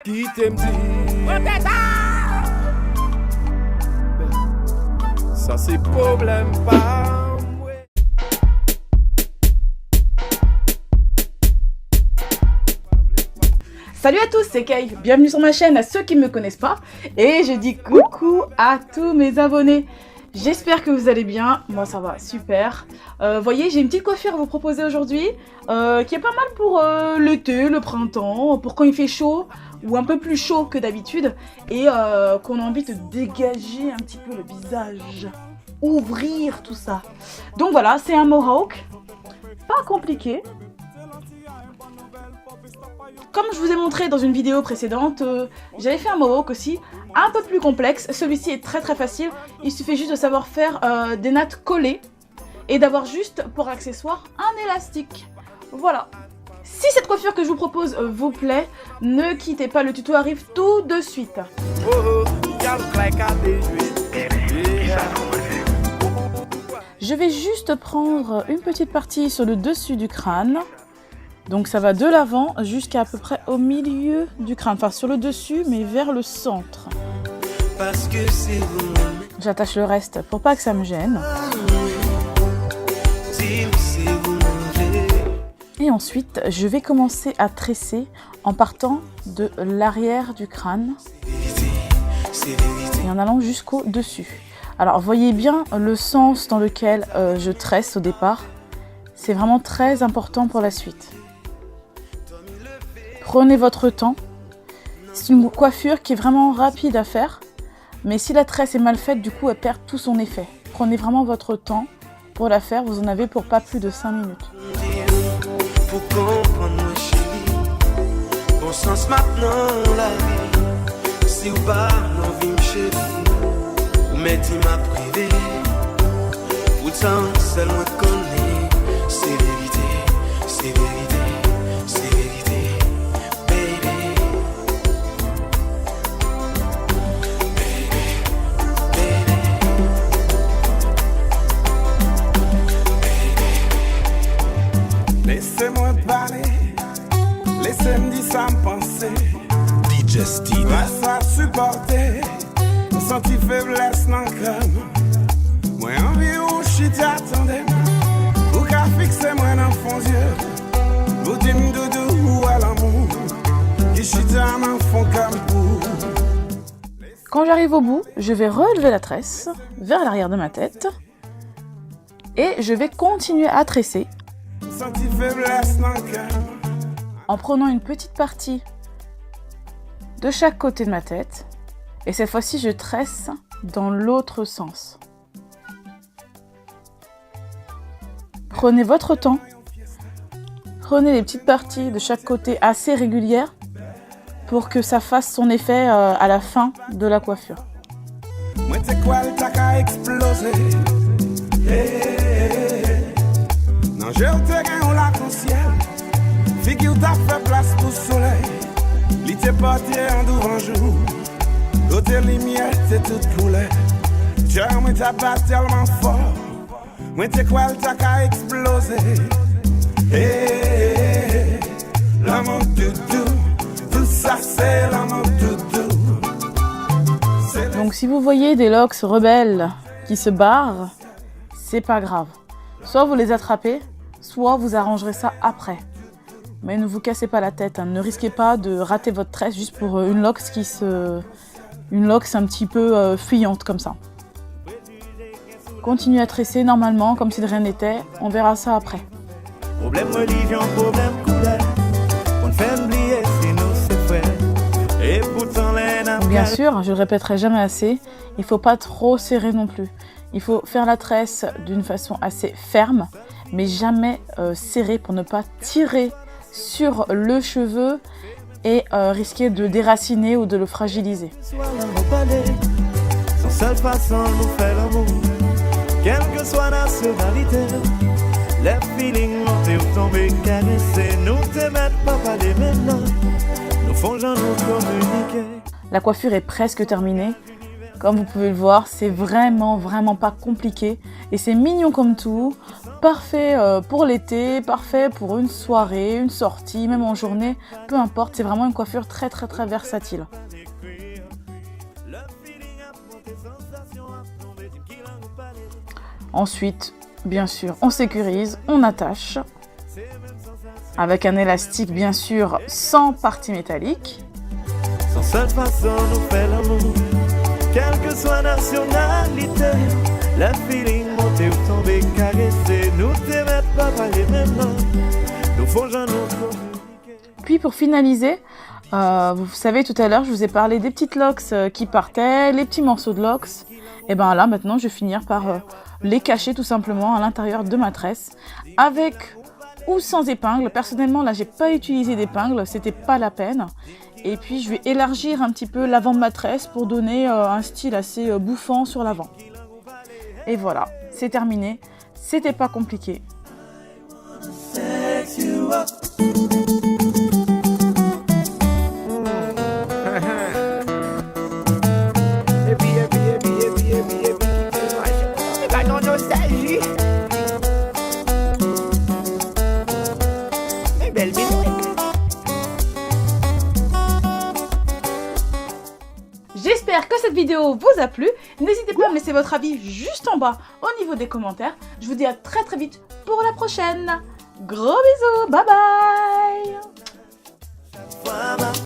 Qui t'aime dit ça c'est problème pas. Salut à tous, c'est Kay, bienvenue sur ma chaîne à ceux qui ne me connaissent pas. Et je dis coucou à tous mes abonnés. J'espère que vous allez bien, moi ça va super. Voyez, j'ai une petite coiffure à vous proposer aujourd'hui qui est pas mal pour l'été, le printemps, pour quand il fait chaud ou un peu plus chaud que d'habitude et qu'on a envie de dégager un petit peu le visage, ouvrir tout ça. Donc voilà, c'est un mohawk, pas compliqué. Comme je vous ai montré dans une vidéo précédente, j'avais fait un mohawk aussi, un peu plus complexe. Celui-ci est très facile, il suffit juste de savoir faire des nattes collées et d'avoir juste pour accessoire un élastique. Voilà. Si cette coiffure que je vous propose vous plaît, ne quittez pas, le tuto arrive tout de suite. Je vais juste prendre une petite partie sur le dessus du crâne. Donc ça va de l'avant jusqu'à peu près au milieu du crâne, enfin sur le dessus mais vers le centre. J'attache le reste pour pas que ça me gêne. Et ensuite je vais commencer à tresser en partant de l'arrière du crâne et en allant jusqu'au dessus. Alors voyez bien le sens dans lequel je tresse au départ, c'est vraiment très important pour la suite. Prenez votre temps, c'est une coiffure qui est vraiment rapide à faire, mais si la tresse est mal faite, du coup elle perd tout son effet. Prenez vraiment votre temps pour la faire, vous en avez pour pas plus de 5 minutes. Pour comprendre moi chérie, bon sens maintenant la vie, si ou pas l'envie me chérie, ou mettez ma privée, pourtant seul moi te connais, c'est vérité, c'est vérité. Laissez-moi parler, laissez-moi dire ça me penser. DJ Steve. Face à supporter, me senti faiblesse dans le crâne. Moi envie où je suis t'attendais, ou qu'à fixer moi dans fond yeux. Vous dites doudou ou à l'amour, qui suis dans un fond comme vous. Quand j'arrive au bout, je vais relever la tresse vers l'arrière de ma tête et je vais continuer à tresser. En prenant une petite partie de chaque côté de ma tête et cette fois-ci je tresse dans l'autre sens. Prenez votre temps, prenez les petites parties de chaque côté assez régulières pour que ça fasse son effet à la fin de la coiffure. Je te gagne la conscience, figure t'a fait place pour le soleil. L'été parti en devant jour, côté lumière c'est toute couleur. Cœur moi t'a pas tellement fort, moi t'es quoi t'as qu'à exploser. Hey, l'amour doudou, tout ça c'est l'amour doudou. Donc si vous voyez des locks rebelles qui se barrent, c'est pas grave. Soit vous les attrapez, soit vous arrangerez ça après. Mais ne vous cassez pas la tête, hein. Ne risquez pas de rater votre tresse juste pour une loque un petit peu fuyante comme ça. Continuez à tresser normalement, comme si de rien n'était. On verra ça après. Problème religion, problème couleur, on fait oublier si nous c'est frère. Et pourtant les Bien sûr, je le répéterai jamais assez, il faut pas trop serrer non plus. Il faut faire la tresse d'une façon assez ferme, mais jamais serrée pour ne pas tirer sur le cheveu et risquer de déraciner ou de le fragiliser. Son seule façon de nous faire l'amour, quelle que soit la nationalité, les feelings montés ou tombés, caresser, nous te mettre pas parler maintenant, nous font genre nous communiquer. La coiffure est presque terminée. Comme vous pouvez le voir, c'est vraiment pas compliqué. Et c'est mignon comme tout. Parfait pour l'été, parfait pour une soirée, une sortie, même en journée. Peu importe, c'est vraiment une coiffure très versatile. Ensuite, bien sûr, on sécurise, on attache. Avec un élastique, bien sûr, sans partie métallique. Sans seule façon nous fait l'amour, quelle que soit nationalité. Le feeling monté ou tombé, caressé, nous t'aimer pas parler maintenant. Nous faisons nous. Puis pour finaliser, vous savez tout à l'heure, je vous ai parlé des petites locks qui partaient, les petits morceaux de locks. Et bien là, maintenant, je vais finir par les cacher tout simplement à l'intérieur de ma tresse, avec ou sans épingle. Personnellement, là, j'ai pas utilisé d'épingle, c'était pas la peine. Et puis, je vais élargir un petit peu l'avant de ma tresse pour donner un style assez bouffant sur l'avant. Et voilà, c'est terminé. C'était pas compliqué. J'espère que cette vidéo vous a plu. N'hésitez pas à me laisser votre avis juste en bas au niveau des commentaires. Je vous dis à très vite pour la prochaine. Gros bisous, bye bye.